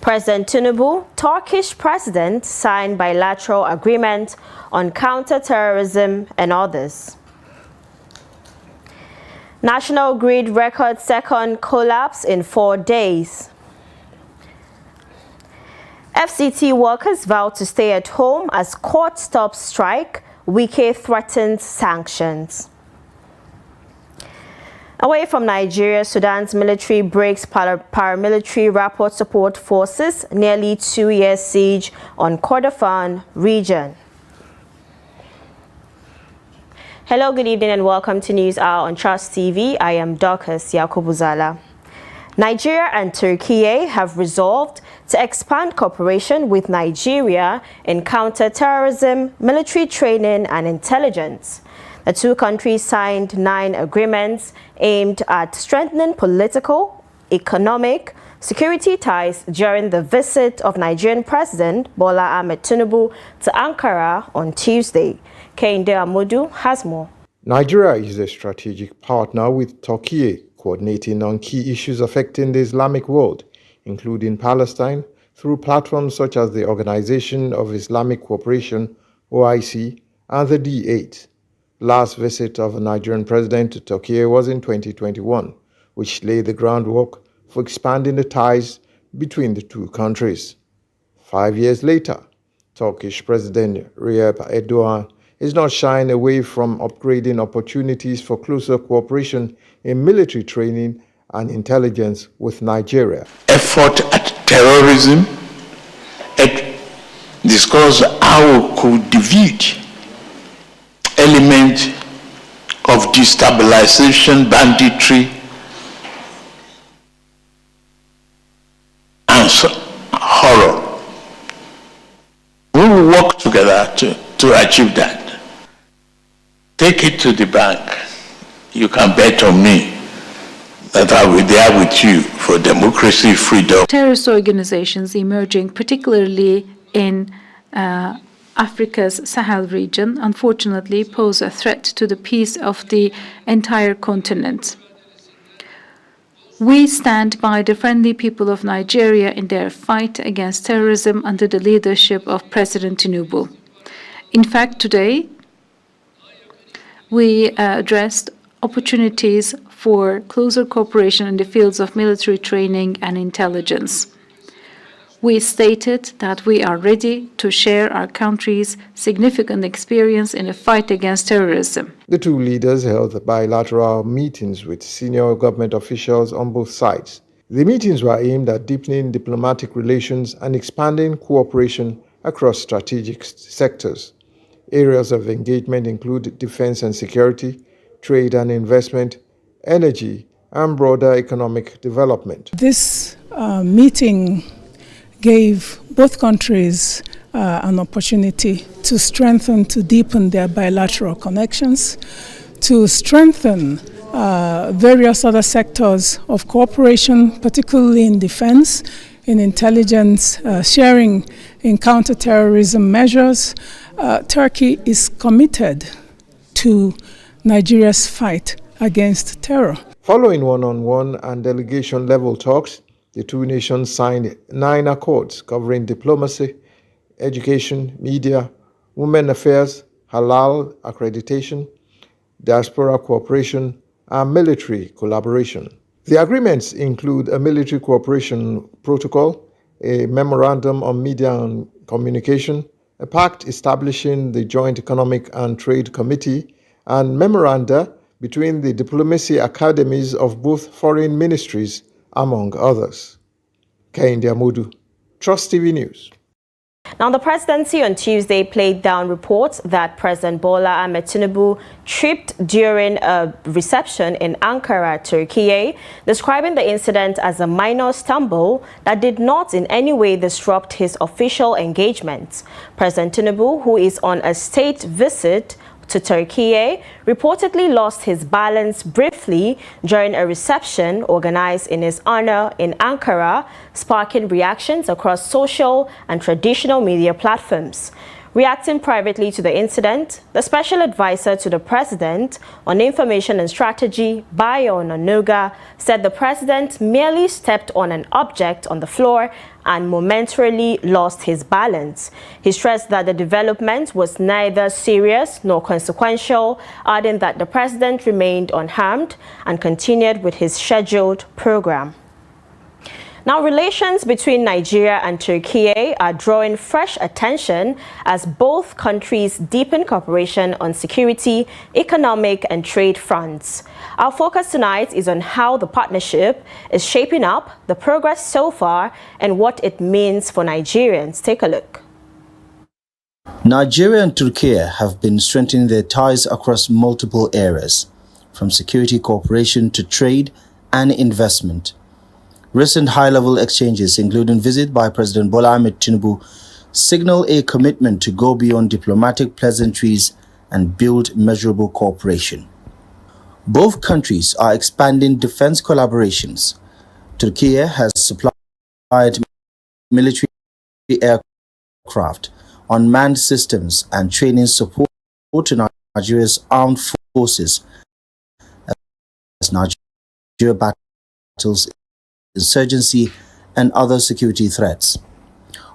President Tinubu, Turkish president, signed bilateral agreement on counter-terrorism and others. National Grid records second collapse in 4 days. FCTA workers vow to stay at home as court stops strike. Wike threatens sanctions. Away from Nigeria, Sudan's military breaks paramilitary rapport support forces nearly 2 years siege on Kordofan region. Hello, good evening and welcome to News Hour on Trust TV. I am Dorcas Yakubuzala. Nigeria and Turkey have resolved to expand cooperation with Nigeria in counter-terrorism, military training and intelligence. The two countries signed 9 agreements aimed at strengthening political, economic, security ties during the visit of Nigerian President Bola Ahmed Tinubu to Ankara on Tuesday. Kehinde Amodu has more. Nigeria is a strategic partner with Turkey, coordinating on key issues affecting the Islamic world, including Palestine, through platforms such as the Organization of Islamic Cooperation, OIC, and the D8. Last visit of a Nigerian president to Turkey was in 2021, which laid the groundwork for expanding the ties between the two countries. 5 years later, Turkish President Recep Erdogan is not shying away from upgrading opportunities for closer cooperation in military training and intelligence with Nigeria. Effort at terrorism, it discussed how we could defeat element of destabilization, banditry, and horror. We will work together to achieve that. Take it to the bank. You can bet on me that I will be there with you for democracy, freedom. Terrorist organizations emerging, particularly in Africa's Sahel region, unfortunately pose a threat to the peace of the entire continent. We stand by the friendly people of Nigeria in their fight against terrorism under the leadership of President Tinubu. In fact, today, we addressed opportunities for closer cooperation in the fields of military training and intelligence. We stated that we are ready to share our country's significant experience in the fight against terrorism. The two leaders held bilateral meetings with senior government officials on both sides. The meetings were aimed at deepening diplomatic relations and expanding cooperation across strategic sectors. Areas of engagement include defense and security, trade and investment, energy, and broader economic development. This meeting gave both countries an opportunity to strengthen, to deepen their bilateral connections, to strengthen various other sectors of cooperation, particularly in defense, in intelligence, sharing in counterterrorism measures. Turkey is committed to Nigeria's fight against terror. Following one-on-one and delegation-level talks, the two nations signed 9 accords covering diplomacy, education, media, women affairs, halal accreditation, diaspora cooperation, and military collaboration. The agreements include a military cooperation protocol, a memorandum on media and communication, a pact establishing the Joint Economic and Trade Committee, and memoranda between the diplomacy academies of both foreign ministries, among others. Kehinde Amodu, Trust TV News. Now, the presidency on Tuesday played down reports that President Bola Ahmed Tinubu tripped during a reception in Ankara, Turkey, describing the incident as a minor stumble that did not in any way disrupt his official engagements. President Tinubu, who is on a state visit to Turkey, reportedly lost his balance briefly during a reception organized in his honor in Ankara, sparking reactions across social and traditional media platforms. Reacting privately to the incident, the special advisor to the president on information and strategy, Bayo Onanuga, said the president merely stepped on an object on the floor and momentarily lost his balance. He stressed that the development was neither serious nor consequential, adding that the president remained unharmed and continued with his scheduled program. Now, relations between Nigeria and Turkey are drawing fresh attention as both countries deepen cooperation on security, economic and trade fronts. Our focus tonight is on how the partnership is shaping up, the progress so far, and what it means for Nigerians. Take a look. Nigeria and Turkey have been strengthening their ties across multiple areas, from security cooperation to trade and investment. Recent high-level exchanges, including visit by President Bola Ahmed Tinubu, signal a commitment to go beyond diplomatic pleasantries and build measurable cooperation. Both countries are expanding defense collaborations. Turkey has supplied military aircraft, unmanned systems, and training support to Nigeria's armed forces as Nigeria battles insurgency and other security threats.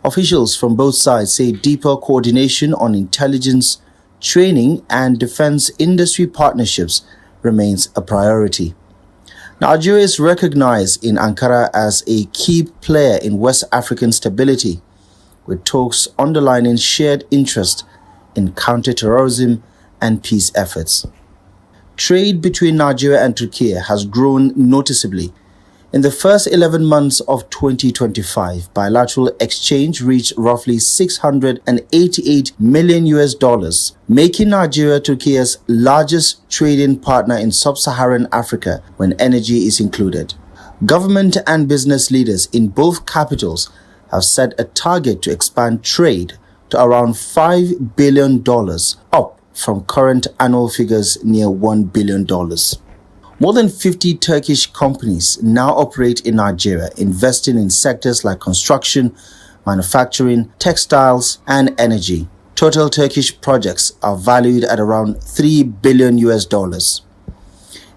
Officials from both sides say deeper coordination on intelligence, training, and defense industry partnerships remains a priority. Nigeria is recognized in Ankara as a key player in West African stability, with talks underlining shared interest in counter-terrorism and peace efforts. Trade between Nigeria and Turkey has grown noticeably. In the first 11 months of 2025, bilateral exchange reached roughly $688 million, making Nigeria Turkey's largest trading partner in sub-Saharan Africa when energy is included. Government and business leaders in both capitals have set a target to expand trade to around $5 billion, up from current annual figures near $1 billion. More than 50 Turkish companies now operate in Nigeria, investing in sectors like construction, manufacturing, textiles, and energy. Total Turkish projects are valued at around $3 billion.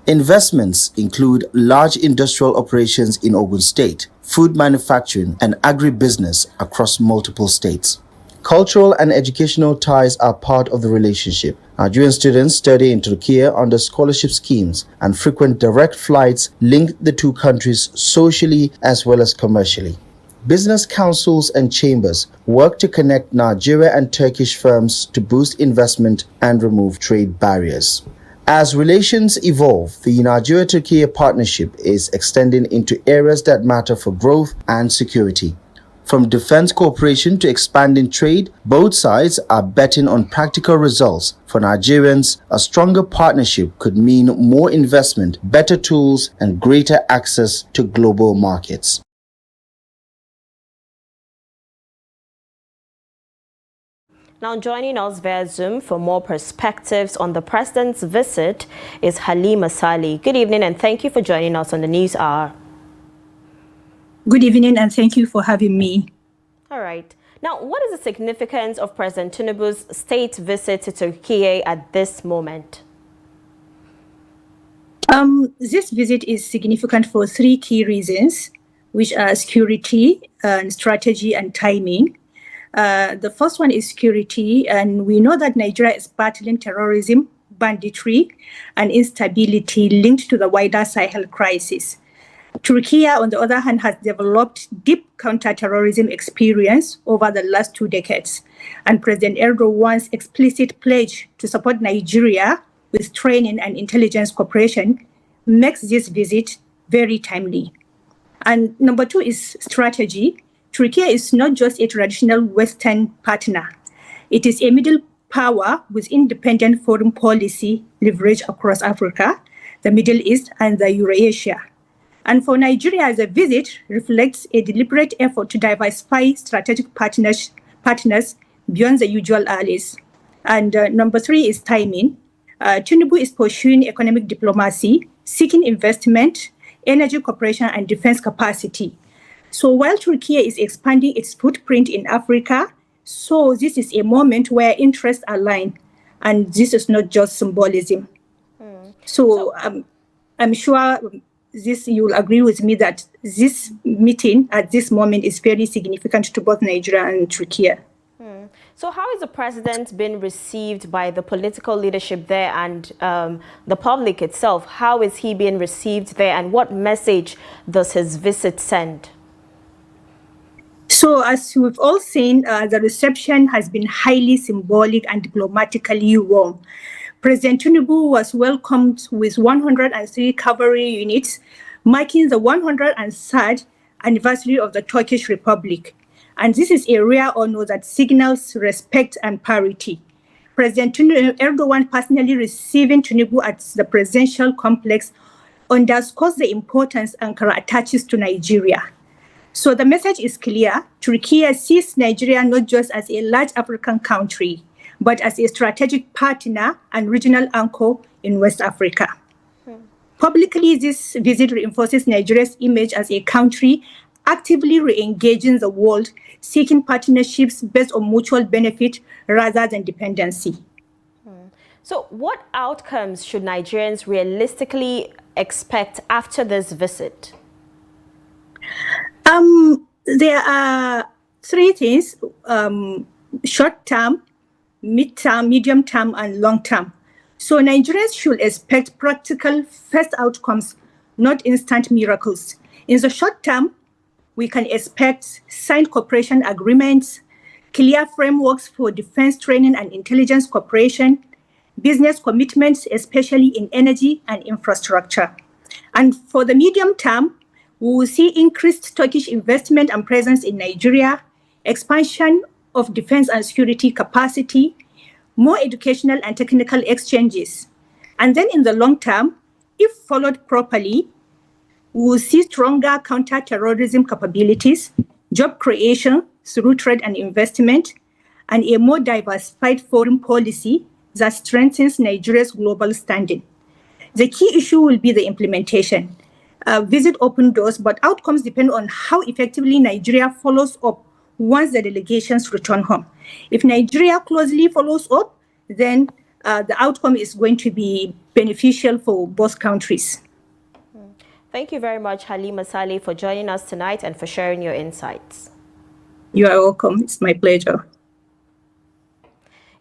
Investments include large industrial operations in Ogun State, food manufacturing, and agribusiness across multiple states. Cultural and educational ties are part of the relationship. Nigerian students study in Turkey under scholarship schemes, and frequent direct flights link the two countries socially as well as commercially. Business councils and chambers work to connect Nigeria and Turkish firms to boost investment and remove trade barriers. As relations evolve, the Nigeria-Turkey partnership is extending into areas that matter for growth and security. From defense cooperation to expanding trade, both sides are betting on practical results. For Nigerians, a stronger partnership could mean more investment, better tools, and greater access to global markets. Now joining us via Zoom for more perspectives on the president's visit is Halima Sali. Good evening and thank you for joining us on the News Hour. Good evening and thank you for having me. All right. Now, what is the significance of President Tinubu's state visit to Turkey at this moment? This visit is significant for three key reasons, which are security, strategy, and timing. The first one is security, and we know that Nigeria is battling terrorism, banditry, and instability linked to the wider Sahel crisis. Turkey, on the other hand, has developed deep counter-terrorism experience over the last 2 decades, and President Erdogan's explicit pledge to support Nigeria with training and intelligence cooperation makes this visit very timely. And number two is strategy. Turkey is not just a traditional Western partner. It is a middle power with independent foreign policy leverage across Africa, the Middle East, and the Eurasia. And for Nigeria, the visit reflects a deliberate effort to diversify strategic partners beyond the usual allies. And number three is timing. Tinubu is pursuing economic diplomacy, seeking investment, energy cooperation, and defense capacity. So while Turkey is expanding its footprint in Africa, So this is a moment where interests align, and this is not just symbolism. So I'm sure you will agree with me that this meeting at this moment is very significant to both Nigeria and Turkey. So how is the president been received by the political leadership there and the public itself? How is he being received there, and what message does his visit send? So as we've all seen, the reception has been highly symbolic and diplomatically warm. President Tinubu was welcomed with 103 cavalry units, marking the 103rd anniversary of the Turkish Republic. And this is a rare honor that signals respect and parity. President Erdogan personally receiving Tinubu at the presidential complex underscores the importance Ankara attaches to Nigeria. So the message is clear. Turkey sees Nigeria not just as a large African country, but as a strategic partner and regional anchor in West Africa. Publicly, this visit reinforces Nigeria's image as a country actively re-engaging the world, seeking partnerships based on mutual benefit rather than dependency. So what outcomes should Nigerians realistically expect after this visit? There are three things: short term, mid-term, medium term, and long term. So Nigerians should expect practical first outcomes, not instant miracles. In the short term, we can expect signed cooperation agreements, clear frameworks for defense training and intelligence cooperation, business commitments, especially in energy and infrastructure. And for the medium term, we will see increased Turkish investment and presence in Nigeria, expansion of defense and security capacity, more educational and technical exchanges. And then in the long term, if followed properly, we will see stronger counter-terrorism capabilities, job creation through trade and investment, and a more diversified foreign policy that strengthens Nigeria's global standing. The key issue will be the implementation. Visit open doors, but outcomes depend on how effectively Nigeria follows up once the delegations return home. If Nigeria closely follows up, then the outcome is going to be beneficial for both countries. Thank you very much, Halima Saleh, for joining us tonight and for sharing your insights. You are welcome. It's my pleasure.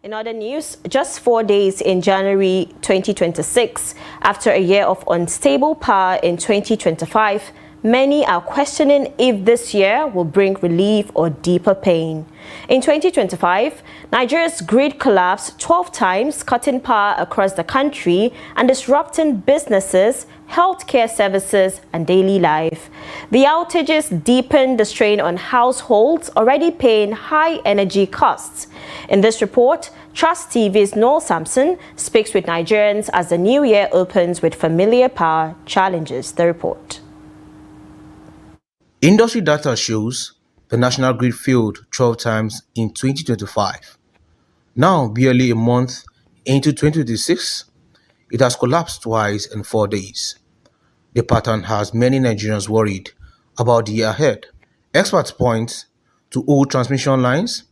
In other news, just 4 days in January 2026, after a year of unstable power in 2025, many are questioning if this year will bring relief or deeper pain. In 2025, Nigeria's grid collapsed 12 times, cutting power across the country and disrupting businesses, healthcare services, and daily life. The outages deepened the strain on households already paying high energy costs. In this report, Trust TV's Noel Sampson speaks with Nigerians as the new year opens with familiar power challenges. The report. Industry data shows the national grid failed 12 times in 2025. Now, barely a month into 2026, it has collapsed twice in 4 days. The pattern has many Nigerians worried about the year ahead. Experts point to old transmission lines,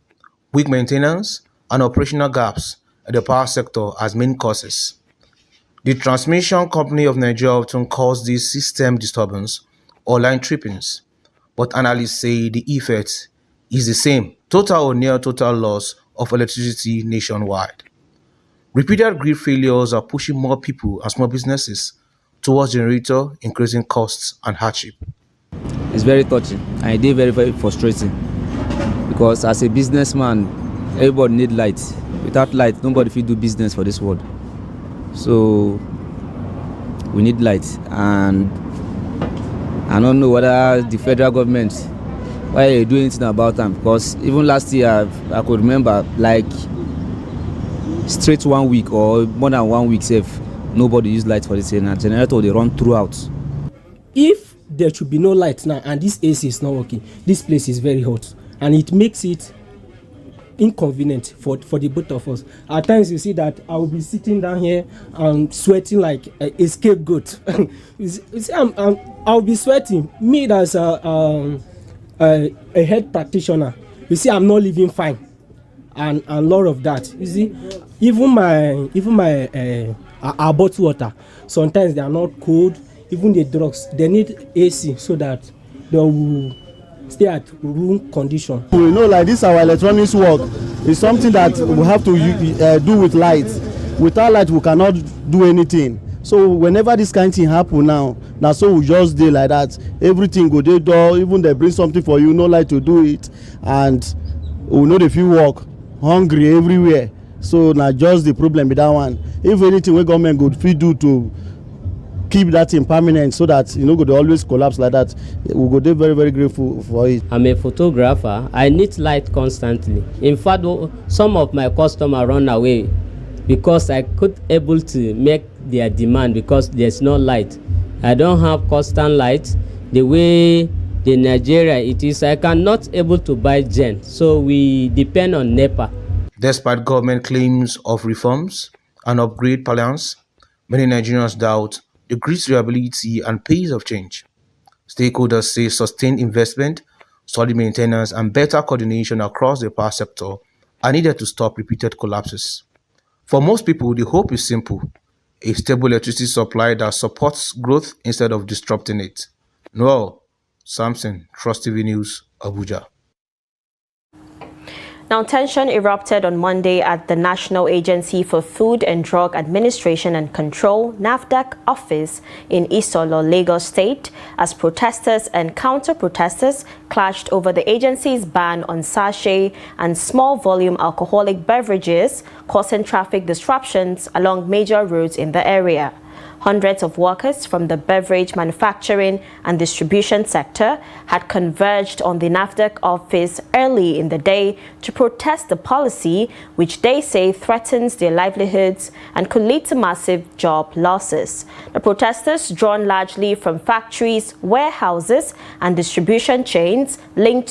weak maintenance, and operational gaps in the power sector as main causes. The Transmission Company of Nigeria often calls this system disturbance or line trippings, but analysts say the effect is the same: total or near total loss of electricity nationwide. Repeated grid failures are pushing more people and small businesses towards generator, increasing costs and hardship. It's very touching and it is very, very frustrating because as a businessman, everybody need light. Without light, nobody will do business for this world. So we need light, and I don't know whether the federal government why they do anything about them, because even last year I could remember like straight 1 week or more than 1 week safe, nobody used light for this year, and generator they run throughout. If there should be no light now and this AC is not working, this place is very hot and it makes it inconvenient for the both of us. At times you see that I will be sitting down here and sweating like a scapegoat. you see, I'll be sweating. Me as a head practitioner, you see, I'm not living fine. and a lot of that. You see, even my our bottled water, sometimes they are not cold. Even the drugs, they need AC so that they will stay at room condition. We know like this, our electronics work is something that we have to do with light. Without light, we cannot do anything. So whenever this kind of thing happen now so we just dey like that. Everything go dey door, even they bring something for you, no light to do it, and we know the few work, hungry everywhere. So now just the problem with that one. If anything we government go fit do to keep that thing permanent so that go dey always collapse like that, we go dey very, very grateful for it. I'm a photographer. I need light constantly. In fact, some of my customers run away because I could able to make their demand because there's no light. I don't have constant light. The way the Nigeria it is, I cannot able to buy gen, so we depend on NEPA. Despite government claims of reforms and upgrade plans, many Nigerians doubt the grid's reliability and pace of change. Stakeholders say sustained investment, solid maintenance, and better coordination across the power sector are needed to stop repeated collapses. For most people, the hope is simple: a stable electricity supply that supports growth instead of disrupting it. Noel Samson, Trust TV News, Abuja. Now, tension erupted on Monday at the National Agency for Food and Drug Administration and Control (NAFDAC) office in Isolo, Lagos State, as protesters and counter-protesters clashed over the agency's ban on sachet and small-volume alcoholic beverages, causing traffic disruptions along major roads in the area. Hundreds of workers from the beverage manufacturing and distribution sector had converged on the NAFDAC office early in the day to protest the policy, which they say threatens their livelihoods and could lead to massive job losses. The protesters, drawn largely from factories, warehouses, and distribution chains linked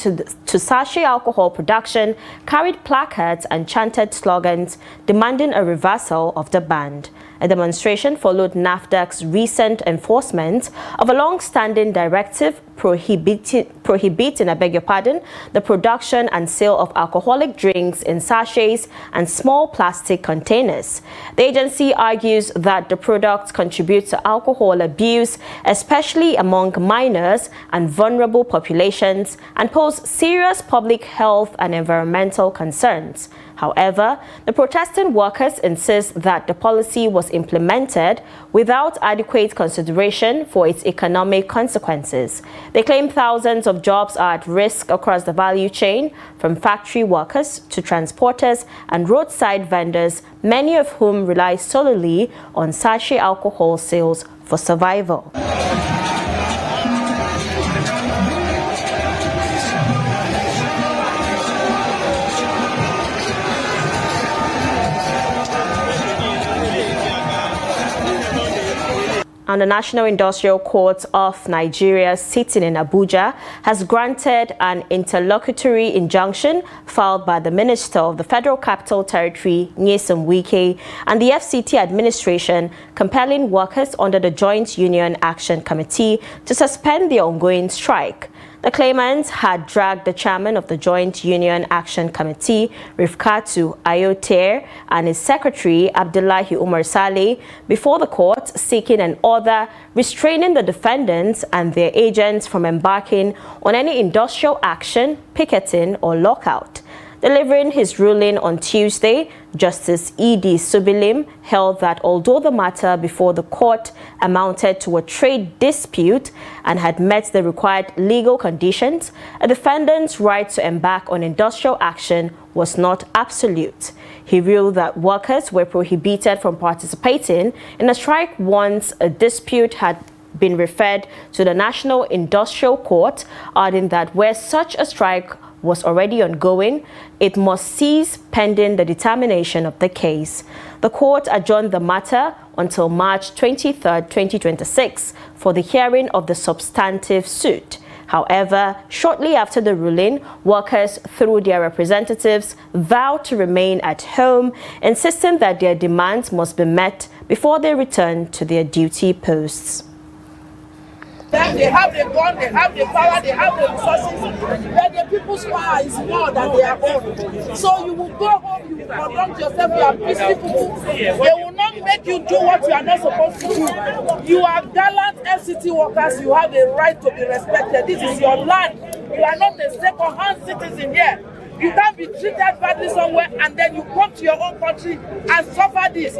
to sachet alcohol production, carried placards and chanted slogans demanding a reversal of the ban. A demonstration followed NAFDAC's recent enforcement of a long-standing directive prohibiting, the production and sale of alcoholic drinks in sachets and small plastic containers. The agency argues that the products contribute to alcohol abuse, especially among minors and vulnerable populations, and pose serious public health and environmental concerns. However, the protesting workers insist that the policy was implemented without adequate consideration for its economic consequences. They claim thousands of jobs are at risk across the value chain, from factory workers to transporters and roadside vendors, many of whom rely solely on sachet alcohol sales for survival. And the National Industrial Court of Nigeria, sitting in Abuja, has granted an interlocutory injunction filed by the Minister of the Federal Capital Territory, Wike, and the FCTA administration, compelling workers under the Joint Union Action Committee to suspend the ongoing strike. The claimants had dragged the chairman of the Joint Union Action Committee, Rifkatu Ayoter, and his secretary, Abdullahi Umar Saleh, before the court, seeking an order restraining the defendants and their agents from embarking on any industrial action, picketing, or lockout. Delivering his ruling on Tuesday, Justice E.D. Subilim held that although the matter before the court amounted to a trade dispute and had met the required legal conditions, a defendant's right to embark on industrial action was not absolute. He ruled that workers were prohibited from participating in a strike once a dispute had been referred to the National Industrial Court, adding that where such a strike was already ongoing, it must cease pending the determination of the case. The court adjourned the matter until March 23, 2026 for the hearing of the substantive suit. However, shortly after the ruling, workers, through their representatives, vowed to remain at home, insisting that their demands must be met before they return to their duty posts. Then they have the gun, they have the power, they have the resources, but the people's power is more than their own. So you will go home, you will conduct yourself, you are peaceful people. They will not make you do what you are not supposed to do. You are gallant FCT workers, you have the right to be respected. This is your land. You are not a second-hand citizen here. You can't be treated badly somewhere and then you come to your own country and suffer this.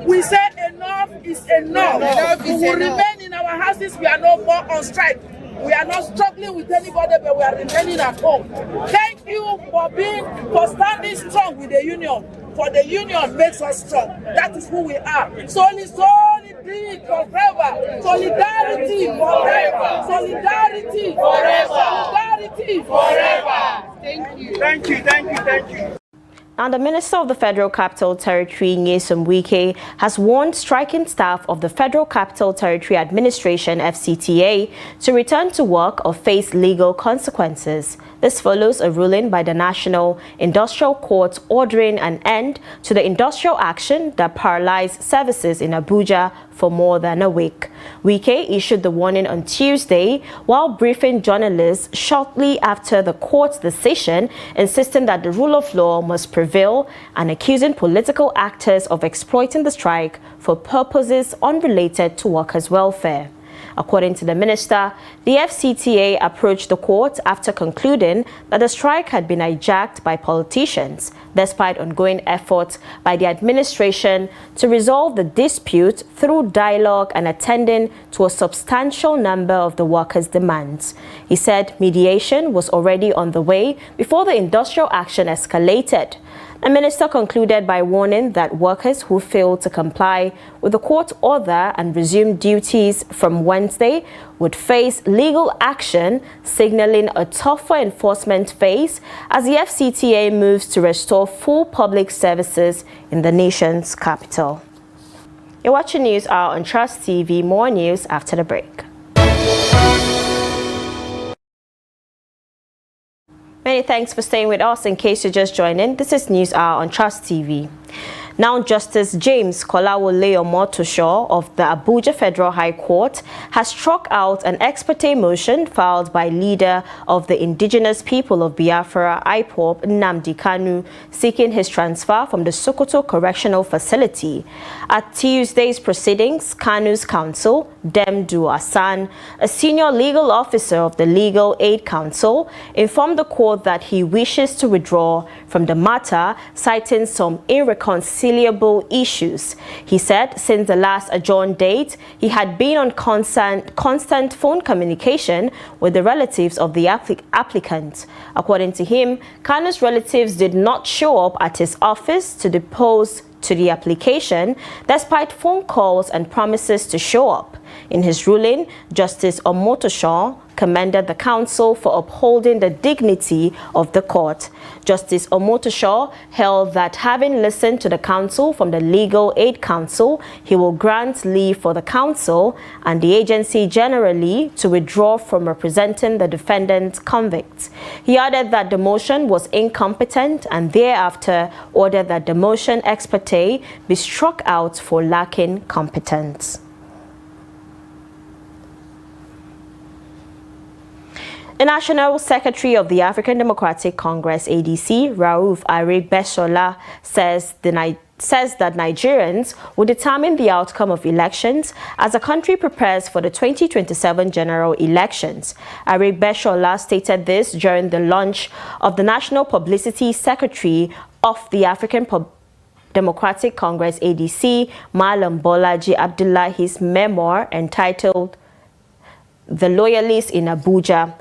We say enough is enough. We will remain in our houses. We are no more on strike. We are not struggling with anybody, but we are remaining at home. Thank you for standing strong with the union. For the union makes us strong. That is who we are. Solidarity forever. Solidarity forever. Solidarity forever. Solidarity forever. Thank you. Thank you. Thank you. Thank you. And the Minister of the Federal Capital Territory, Wike, has warned striking staff of the Federal Capital Territory Administration, FCTA, to return to work or face legal consequences. This follows a ruling by the National Industrial Court ordering an end to the industrial action that paralyzed services in Abuja for more than a week. Wike issued the warning on Tuesday while briefing journalists shortly after the court's decision, insisting that the rule of law must prevail and accusing political actors of exploiting the strike for purposes unrelated to workers' welfare. According to the minister, the FCTA approached the court after concluding that the strike had been hijacked by politicians, despite ongoing efforts by the administration to resolve the dispute through dialogue and attending to a substantial number of the workers' demands. He said mediation was already on the way before the industrial action escalated. The minister concluded by warning that workers who failed to comply with the court order and resume duties from Wednesday would face legal action, signaling a tougher enforcement phase as the FCTA moves to restore full public services in the nation's capital. You're watching News Hour on Trust TV. More news after the break. Many thanks for staying with us. In case you're just joining, this is News Hour on Trust TV. Now, Justice James Kolawole Omotosho of the Abuja Federal High Court has struck out an ex parte motion filed by leader of the indigenous people of Biafra, IPOB, Nnamdi Kanu, seeking his transfer from the Sokoto Correctional Facility. At Tuesday's proceedings, Kanu's counsel, Demdu Hassan, a senior legal officer of the Legal Aid Council, informed the court that he wishes to withdraw from the matter, citing some irreconcilable issues. He said since the last adjourned date, he had been on constant phone communication with the relatives of the applicant. According to him, Kanu's relatives did not show up at his office to depose to the application, despite phone calls and promises to show up. In his ruling, Justice Omotosho commended the counsel for upholding the dignity of the court. Justice Omotosho held that having listened to the counsel from the Legal Aid Council, he will grant leave for the counsel and the agency generally to withdraw from representing the defendant convicts. He added that the motion was incompetent and thereafter ordered that the motion ex parte be struck out for lacking competence. The National Secretary of the African Democratic Congress, ADC, Rauf Aregbesola, says that Nigerians will determine the outcome of elections as the country prepares for the 2027 general elections. Aregbesola stated this during the launch of the National Publicity Secretary of the African Democratic Congress, ADC, Malam Bolaji Abdullahi's memoir entitled The Loyalists in Abuja.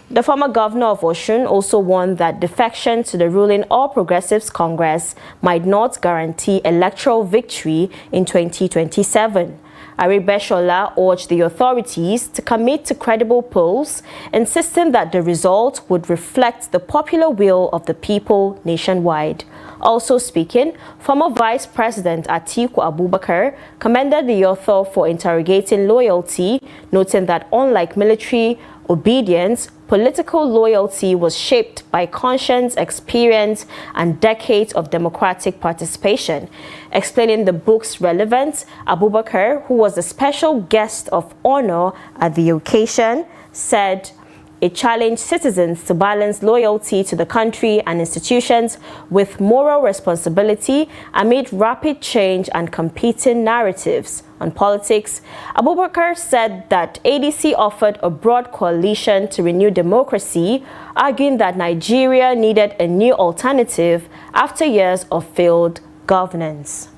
The former governor of Osun also warned that defection to the ruling All Progressives Congress might not guarantee electoral victory in 2027. Aregbesola urged the authorities to commit to credible polls, insisting that the result would reflect the popular will of the people nationwide. Also speaking, former Vice President Atiku Abubakar commended the author for interrogating loyalty, noting that unlike military obedience, political loyalty was shaped by conscience, experience, and decades of democratic participation. Explaining the book's relevance, Abubakar, who was a special guest of honor at the occasion, said it challenged citizens to balance loyalty to the country and institutions with moral responsibility amid rapid change and competing narratives on politics. Abubakar said that ADC offered a broad coalition to renew democracy, arguing that Nigeria needed a new alternative after years of failed governance.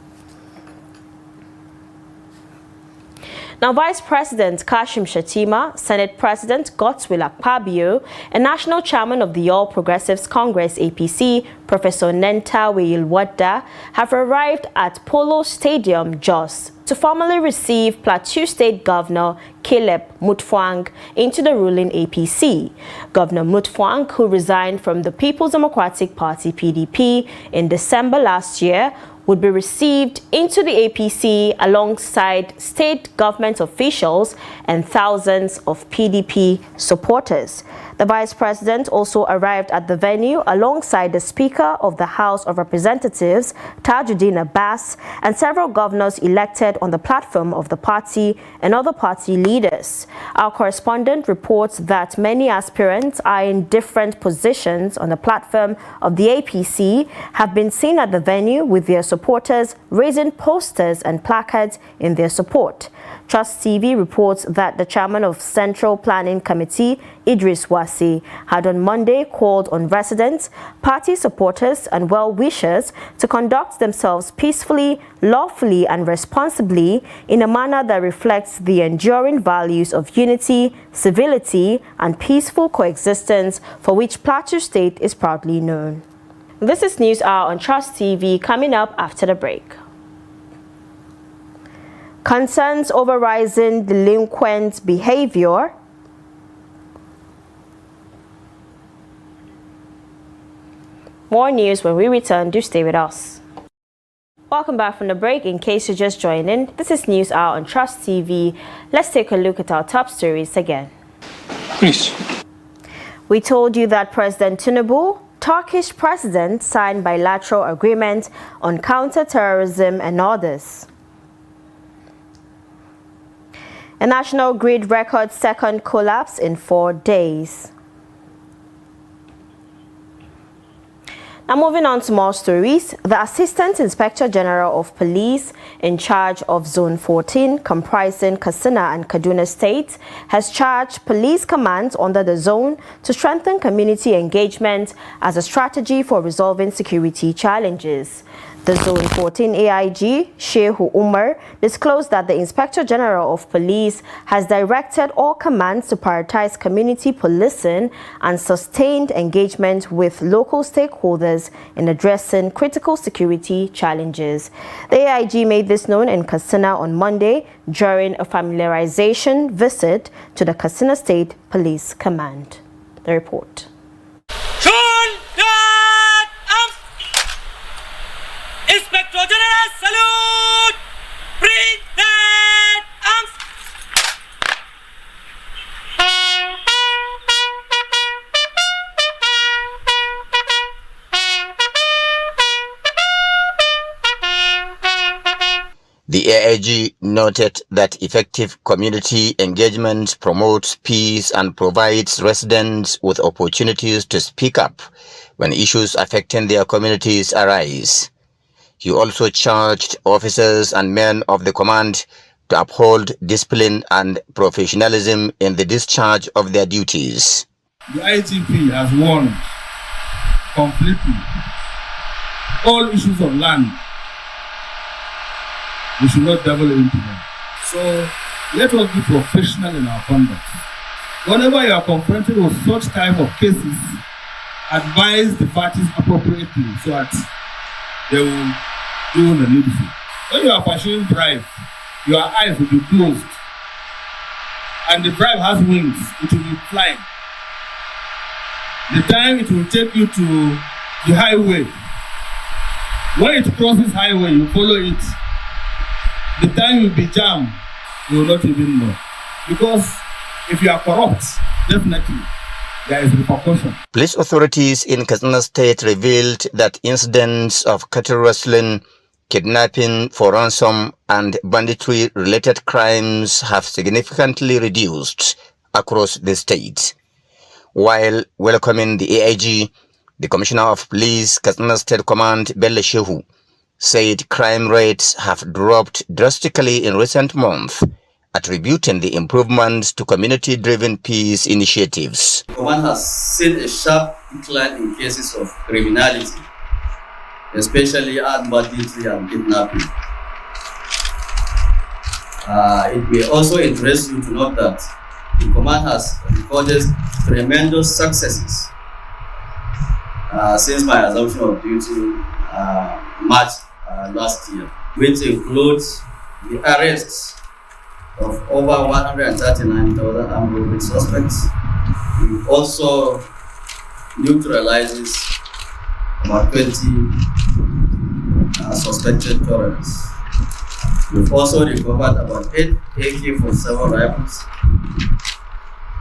Now, Vice President Kashim Shettima, Senate President Godswill Akpabio, and National Chairman of the All Progressives Congress APC, Professor Nentawe Yilwadda, have arrived at Polo Stadium, Jos, to formally receive Plateau State Governor Caleb Mutfwang into the ruling APC. Governor Mutfwang, who resigned from the People's Democratic Party PDP in December last year, would be received into the APC alongside state government officials and thousands of PDP supporters. The Vice President also arrived at the venue alongside the Speaker of the House of Representatives, Tajuddin Abbas, and several governors elected on the platform of the party and other party leaders. Our correspondent reports that many aspirants are in different positions on the platform of the APC have been seen at the venue with their supporters raising posters and placards in their support. Trust TV reports that the chairman of Central Planning Committee, Idris Wasi, had on Monday called on residents, party supporters and well-wishers to conduct themselves peacefully, lawfully and responsibly in a manner that reflects the enduring values of unity, civility and peaceful coexistence for which Plateau State is proudly known. This is News Hour on Trust TV, coming up after the break. Concerns over rising delinquent behavior. More news when we return. Do stay with us. Welcome back from the break. In case you're just joining, this is News Hour on Trust TV. Let's take a look at our top stories again. Please. We told you that President Tinubu, Turkish president, signed bilateral agreement on counter-terrorism and others. A national grid records second collapse in 4 days. Now moving on to more stories, the Assistant Inspector General of Police in charge of Zone 14, comprising Katsina and Kaduna States, has charged police commands under the zone to strengthen community engagement as a strategy for resolving security challenges. The Zone 14 AIG, Shehu Umar, disclosed that the Inspector General of Police has directed all commands to prioritize community policing and sustained engagement with local stakeholders in addressing critical security challenges. The AIG made this known in Katsina on Monday during a familiarization visit to the Katsina State Police Command. The report. Inspector General, salute! Bring that arms! The AIG noted that effective community engagement promotes peace and provides residents with opportunities to speak up when issues affecting their communities arise. He also charged officers and men of the command to uphold discipline and professionalism in the discharge of their duties. The ITP has warned completely all issues of land. We should not dabble into them. So let us be professional in our conduct. Whenever you are confronted with such type of cases, advise the parties appropriately so that they will do the needful. When you are pursuing bribe, your eyes will be closed. And the bribe has wings, it will be flying. The time it will take you to the highway, when it crosses highway, you follow it. The time will be jammed, you will not even know. Because if you are corrupt, definitely, there is repercussion. Police authorities in Katsina State revealed that incidents of cattle rustling, kidnapping for ransom, and banditry-related crimes have significantly reduced across the state. While welcoming the AIG, the Commissioner of Police, Katsina State Command, Bello Shehu, said crime rates have dropped drastically in recent months, attributing the improvements to community-driven peace initiatives. The command has seen a sharp decline in cases of criminality, especially armed banditry and kidnapping. It may also interest you to note that the command has recorded tremendous successes since my assumption of duty March last year, which includes the arrests of over 139,000 armed robbery suspects. It also neutralizes about 20 suspected terrorists. We've also recovered about 8 AK-47 rifles,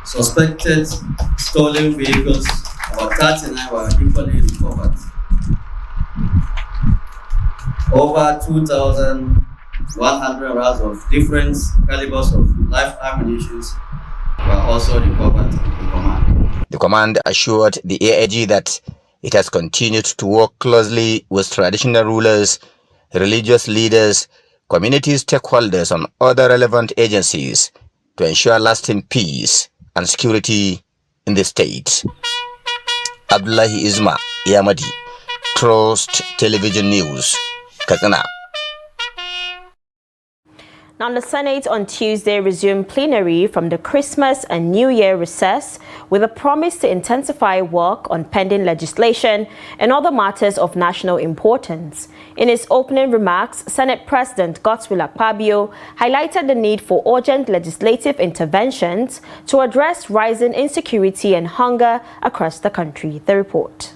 suspected stolen vehicles, about 39 were equally recovered. Over 2,100 rounds of different calibers of live ammunition were also recovered in the command. The command assured the AIG that it has continued to work closely with traditional rulers, religious leaders, community stakeholders, and other relevant agencies to ensure lasting peace and security in the state. Abdullahi Isma Yamadi, Trust Television News, Katsina. Now, the Senate on Tuesday resumed plenary from the Christmas and New Year recess with a promise to intensify work on pending legislation and other matters of national importance. In his opening remarks, Senate President Godswill Akpabio highlighted the need for urgent legislative interventions to address rising insecurity and hunger across the country. The report.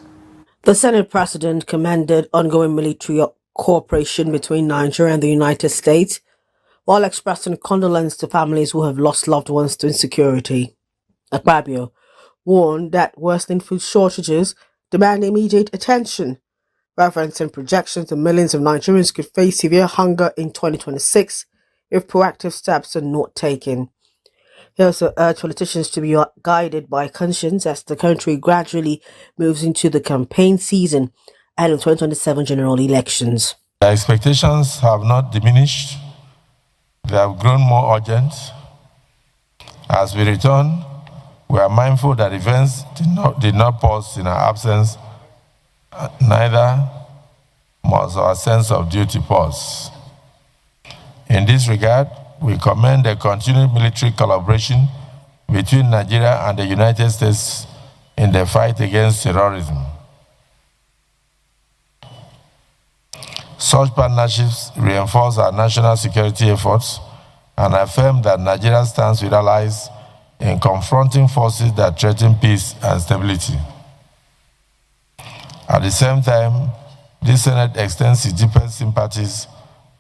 The Senate President commended ongoing military cooperation between Nigeria and the United States, while expressing condolence to families who have lost loved ones to insecurity. Akpabio warned that worsening food shortages demand immediate attention, referencing projections that millions of Nigerians could face severe hunger in 2026 if proactive steps are not taken. He also urged politicians to be guided by conscience as the country gradually moves into the campaign season and the 2027 general elections. The expectations have not diminished. They have grown more urgent. As we return, we are mindful that events did not pause in our absence, neither must our sense of duty pause. In this regard, we commend the continued military collaboration between Nigeria and the United States in the fight against terrorism. Such partnerships reinforce our national security efforts and affirm that Nigeria stands with allies in confronting forces that threaten peace and stability. At the same time, this Senate extends its deepest sympathies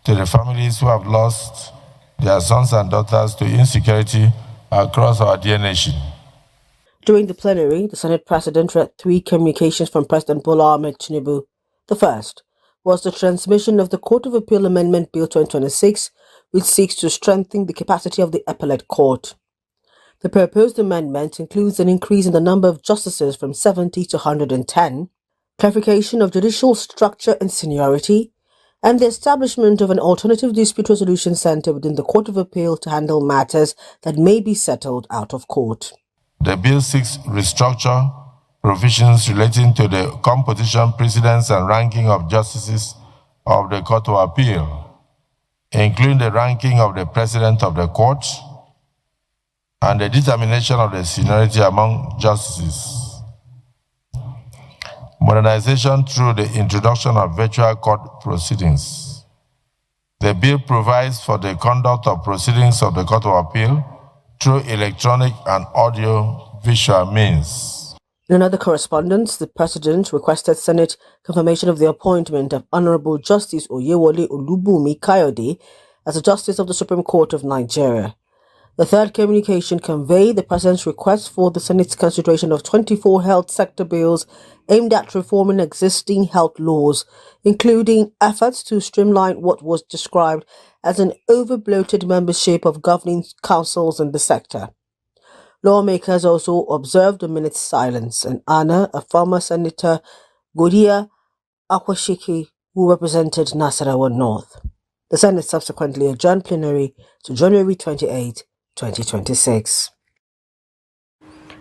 to the families who have lost their sons and daughters to insecurity across our dear nation. During the plenary, the Senate President read 3 communications from President Bola Ahmed Tinubu. The first was the transmission of the Court of Appeal Amendment Bill 2026, which seeks to strengthen the capacity of the appellate court. The proposed amendment includes an increase in the number of justices from 70 to 110, clarification of judicial structure and seniority, and the establishment of an alternative dispute resolution center within the Court of Appeal to handle matters that may be settled out of court. The bill seeks restructure provisions relating to the composition, precedence, and ranking of justices of the Court of Appeal, including the ranking of the President of the Court and the determination of the seniority among justices. Modernization through the introduction of virtual court proceedings. The bill provides for the conduct of proceedings of the Court of Appeal through electronic and audio-visual means. In another correspondence, the President requested Senate confirmation of the appointment of Honorable Justice Oyewole Olubunmi Kayode as a Justice of the Supreme Court of Nigeria. The third communication conveyed the President's request for the Senate's consideration of 24 health sector bills aimed at reforming existing health laws, including efforts to streamline what was described as an over-bloated membership of governing councils in the sector. Lawmakers also observed a minute's silence in honor of former Senator Godiya Akwashiki, who represented Nasarawa North. The Senate subsequently adjourned plenary to January 28, 2026.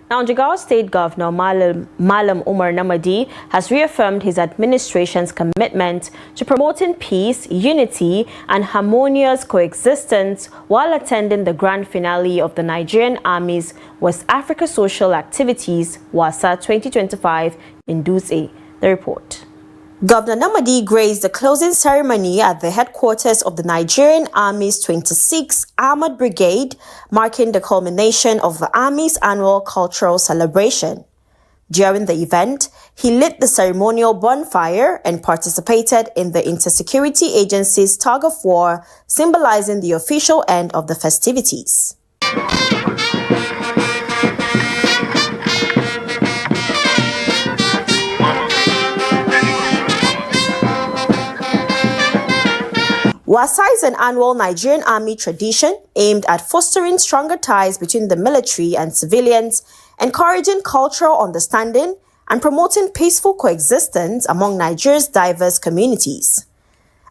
Now, Jigawa State Governor Malam Umar Namadi has reaffirmed his administration's commitment to promoting peace, unity, and harmonious coexistence while attending the grand finale of the Nigerian Army's West Africa Social Activities, WASA 2025 in Dutse. The report. Governor Namadi graced the closing ceremony at the headquarters of the Nigerian Army's 26th Armored Brigade, marking the culmination of the Army's annual cultural celebration. During the event, he lit the ceremonial bonfire and participated in the Intersecurity Agency's tug of war, symbolizing the official end of the festivities. WASA is an annual Nigerian Army tradition aimed at fostering stronger ties between the military and civilians, encouraging cultural understanding, and promoting peaceful coexistence among Nigeria's diverse communities.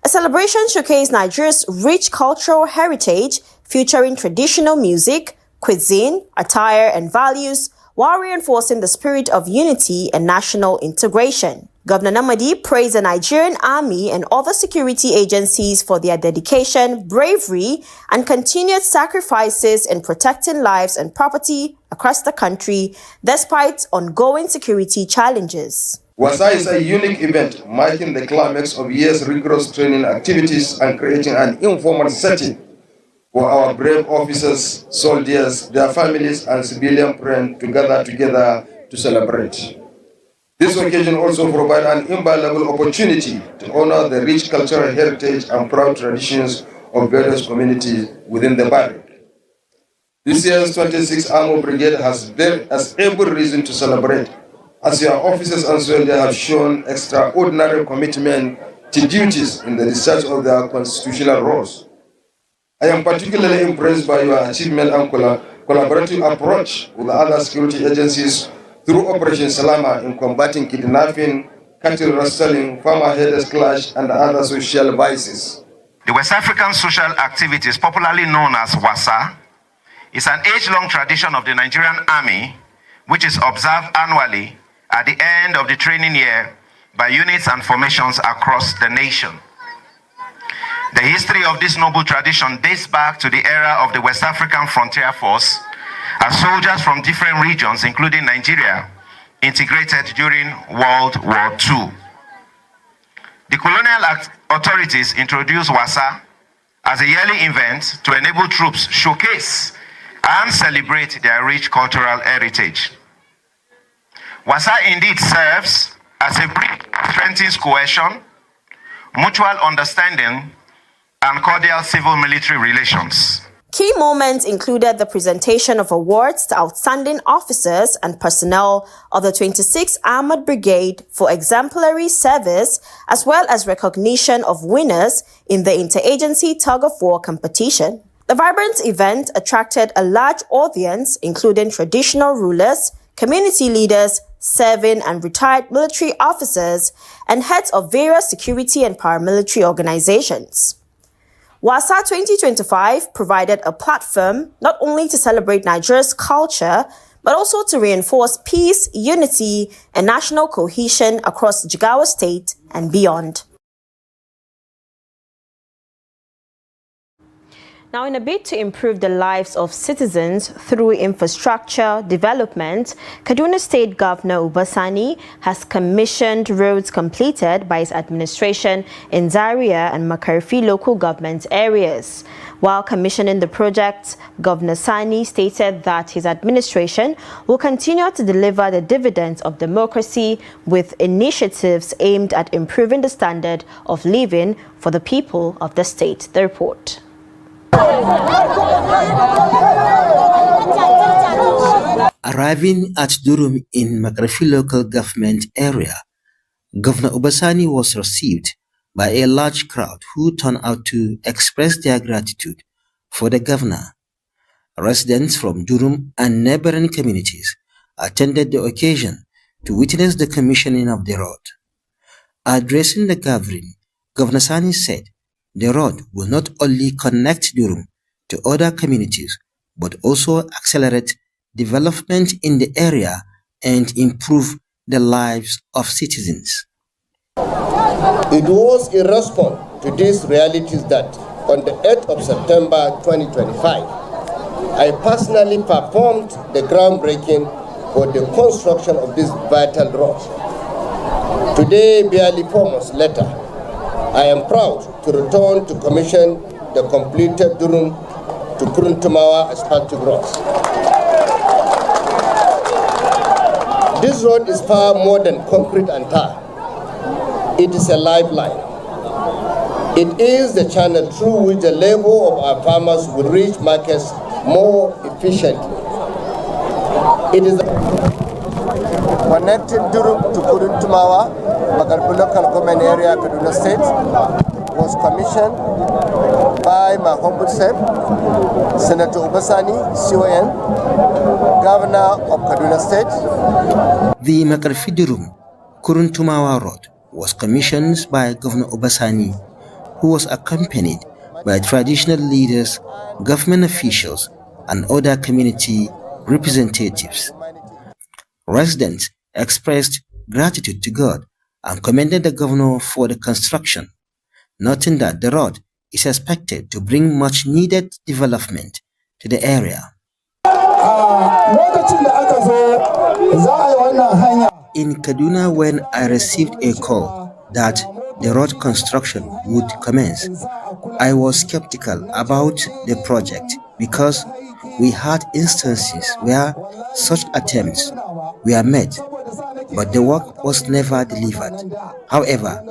A celebration showcased Nigeria's rich cultural heritage, featuring traditional music, cuisine, attire, and values, while reinforcing the spirit of unity and national integration. Governor Namadi praised the Nigerian Army and other security agencies for their dedication, bravery, and continued sacrifices in protecting lives and property across the country, despite ongoing security challenges. WASA is a unique event marking the climax of years' rigorous training activities and creating an informal setting for our brave officers, soldiers, their families, and civilian friends to gather together to celebrate. This occasion also provides an invaluable opportunity to honor the rich cultural heritage and proud traditions of various communities within the barrack. This year's 26th Armored Brigade has every reason to celebrate, as your officers and soldiers have shown extraordinary commitment to duties in the discharge of their constitutional roles. I am particularly impressed by your achievement and collaborative approach with the other security agencies through Operation Salama in combating kidnapping, cattle rustling, farmer herders clash, and other social vices. The West African Social Activities, popularly known as WASA, is an age-long tradition of the Nigerian Army, which is observed annually at the end of the training year by units and formations across the nation. The history of this noble tradition dates back to the era of the West African Frontier Force, as soldiers from different regions, including Nigeria, integrated during World War II. The colonial authorities introduced WASA as a yearly event to enable troops showcase and celebrate their rich cultural heritage. WASA indeed serves as a bridge that strengthens cohesion, mutual understanding, and cordial civil-military relations. Key moments included the presentation of awards to outstanding officers and personnel of the 26th Armored Brigade for exemplary service, as well as recognition of winners in the interagency tug-of-war competition. The vibrant event attracted a large audience, including traditional rulers, community leaders, serving and retired military officers, and heads of various security and paramilitary organizations. WASA 2025 provided a platform not only to celebrate Nigeria's culture, but also to reinforce peace, unity, and national cohesion across Jigawa State and beyond. Now, in a bid to improve the lives of citizens through infrastructure development, Kaduna State Governor Ubasani has commissioned roads completed by his administration in Zaria and Makarfi local government areas. While commissioning the project, Governor Sani stated that his administration will continue to deliver the dividends of democracy with initiatives aimed at improving the standard of living for the people of the state. The report. Arriving at Durum in Makarfi local government area, Governor Obasani was received by a large crowd who turned out to express their gratitude for the governor. Residents from Durum and neighboring communities attended the occasion to witness the commissioning of the road. Addressing the gathering, Governor Sani said the road will not only connect Durum to other communities but also accelerate development in the area and improve the lives of citizens. It was in response to these realities that on the 8th of September 2025, I personally performed the groundbreaking for the construction of this vital road. Today, barely 4 months later, I am proud to return to commission the completed Durum to Kuruntumawa asphaltic road. This road is far more than concrete and tar. It is a lifeline. It is the channel through which the labor of our farmers will reach markets more efficiently. It is connecting Durum to Kuruntumawa, Makarfi local government area, Kaduna State, was commissioned by my humble self, Senator Obasani, CON, Governor of Kaduna State. The Makarfi Durum Kuruntumawa Road was commissioned by Governor Obasani, who was accompanied by traditional leaders, government officials, and other community representatives. Residents expressed gratitude to God and commended the governor for the construction, noting that the road is expected to bring much needed development to the area. In Kaduna, when I received a call that the road construction would commence, I was skeptical about the project because we had instances where such attempts were made, but the work was never delivered. However,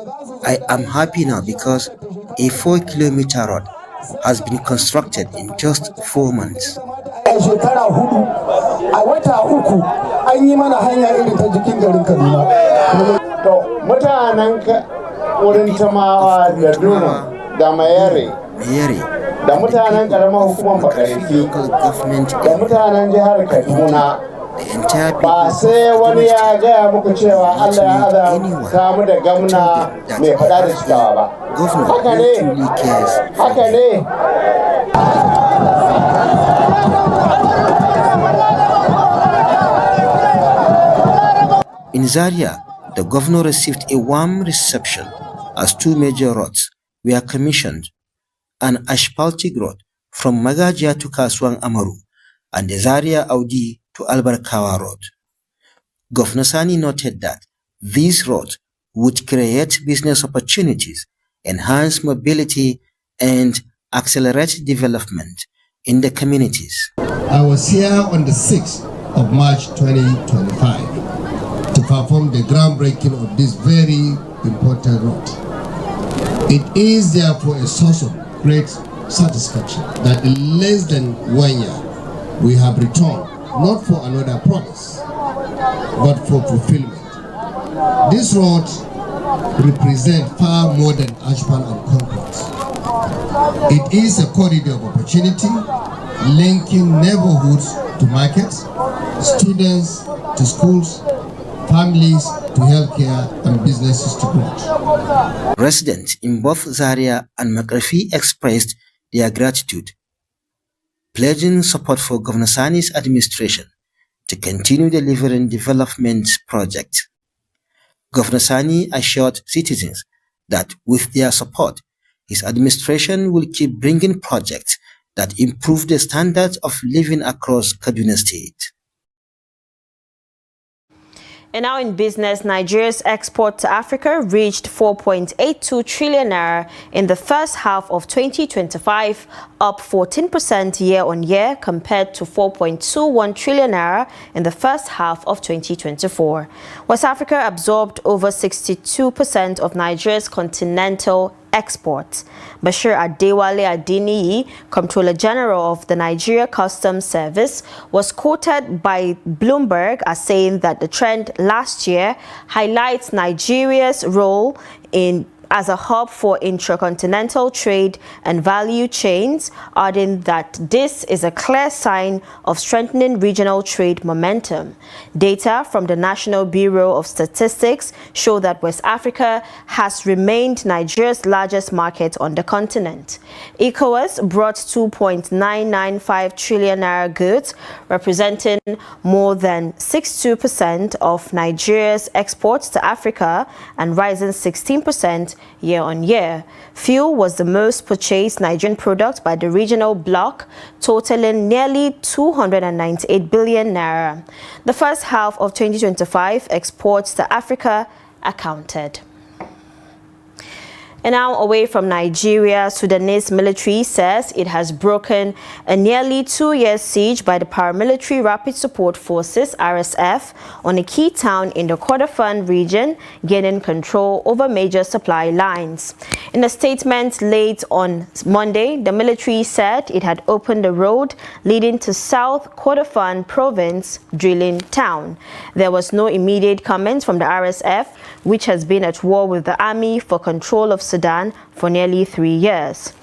I am happy now because a 4-kilometer road has been constructed in just 4 months. Wurin Tamawa da Durum da Mayere da mutanen karamar hukumar Makarfi da mutanen jihar Kaduna ba sai wani ya gaya muku cewa Allah ya azurta mu da gwamna mai faɗa da cikawa ba. Haka ne? Haka ne? In Zaria, the governor received a warm reception as 2 major roads were commissioned, an asphaltic road from Magajia to Kasuang Amaru and the Zaria Audi to Albarkawa Road. Governor Sani noted that these roads would create business opportunities, enhance mobility, and accelerate development in the communities. I was here on the 6th of March 2025 to perform the groundbreaking of this very important road. It is therefore a source of great satisfaction that in less than 1 year we have returned not for another promise but for fulfillment. This road represents far more than asphalt and concrete. It is a corridor of opportunity linking neighborhoods to markets, students to schools, families to healthcare, and businesses to growth. Residents in both Zaria and Makarfi expressed their gratitude, pledging support for Governor Sani's administration to continue delivering development projects. Governor Sani assured citizens that with their support, his administration will keep bringing projects that improve the standards of living across Kaduna State. And now in business, Nigeria's export to Africa reached 4.82 trillion naira in the first half of 2025, up 14% year-on-year compared to 4.21 trillion naira in the first half of 2024. West Africa absorbed over 62% of Nigeria's continental exports. Bashir Adewale Adeniyi, Comptroller General of the Nigeria Customs Service, was quoted by Bloomberg as saying that the trend last year highlights Nigeria's role as a hub for intracontinental trade and value chains, adding that this is a clear sign of strengthening regional trade momentum. Data from the National Bureau of Statistics show that West Africa has remained Nigeria's largest market on the continent. ECOWAS brought 2.995 trillion naira goods, representing more than 62% of Nigeria's exports to Africa and rising 16% year-on-year. Fuel was the most purchased Nigerian product by the regional bloc, totaling nearly 298 billion naira. The first half of 2025 exports to Africa accounted. And now away from Nigeria, Sudanese military says it has broken a nearly 2-year siege by the paramilitary Rapid Support Forces, RSF, on a key town in the Kordofan region, gaining control over major supply lines. In a statement late on Monday, the military said it had opened the road leading to South Kordofan Province, Drilling Town. There was no immediate comment from the RSF, which has been at war with the army for control of Sudan for nearly 3 years.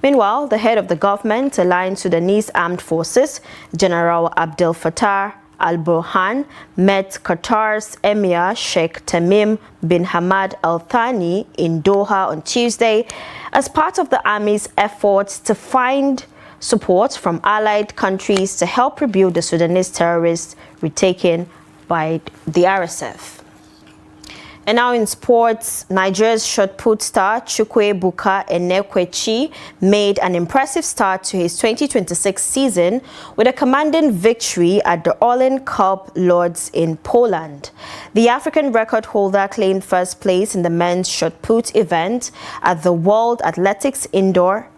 Meanwhile, the head of the government aligned Sudanese Armed Forces, General Abdel Fattah al-Burhan, met Qatar's Emir Sheikh Tamim bin Hamad Al Thani in Doha on Tuesday as part of the army's efforts to find support from allied countries to help rebuild the Sudanese terrorists retaken by the RSF. And now in sports, Nigeria's shot put star Chukwuebuka Enekwechi made an impressive start to his 2026 season with a commanding victory at the Orlen Cup Lords in Poland. The African record holder claimed first place in the men's shot put event at the World Athletics Indoor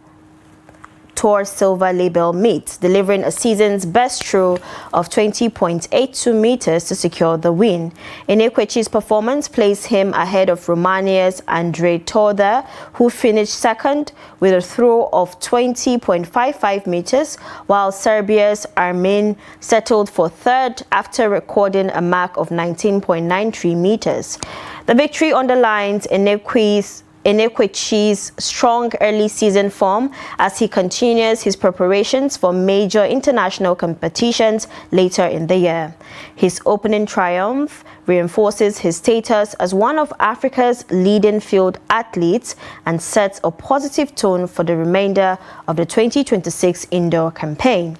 Tour Silver Label meet, delivering a season's best throw of 20.82 meters to secure the win. Enekwechi's performance placed him ahead of Romania's Andrei Todor, who finished second with a throw of 20.55 meters, while Serbia's Armin settled for third after recording a mark of 19.93 meters. The victory underlines Enekwechi's strong early season form as he continues his preparations for major international competitions later in the year. His opening triumph reinforces his status as one of Africa's leading field athletes and sets a positive tone for the remainder of the 2026 indoor campaign.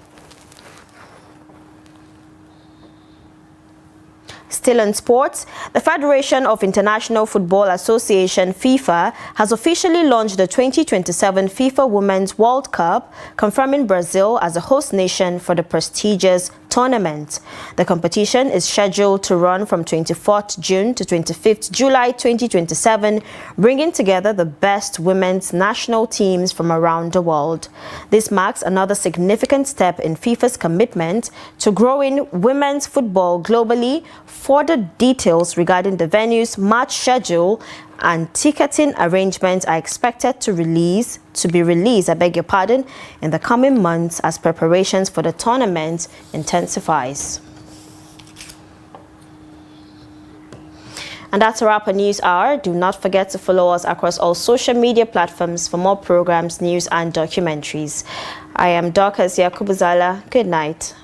Still in sports, the Federation of International Football Association, FIFA, has officially launched the 2027 FIFA Women's World Cup, confirming Brazil as a host nation for the prestigious tournament. The competition is scheduled to run from 24th June to 25th July 2027, bringing together the best women's national teams from around the world. This marks another significant step in FIFA's commitment to growing women's football globally. Further details regarding the venue's match schedule and ticketing arrangements are expected to be released, in the coming months as preparations for the tournament intensifies. And that's a wrap on News Hour. Do not forget to follow us across all social media platforms for more programs, news and documentaries. I am Dorcas Yakubuzala. Good night.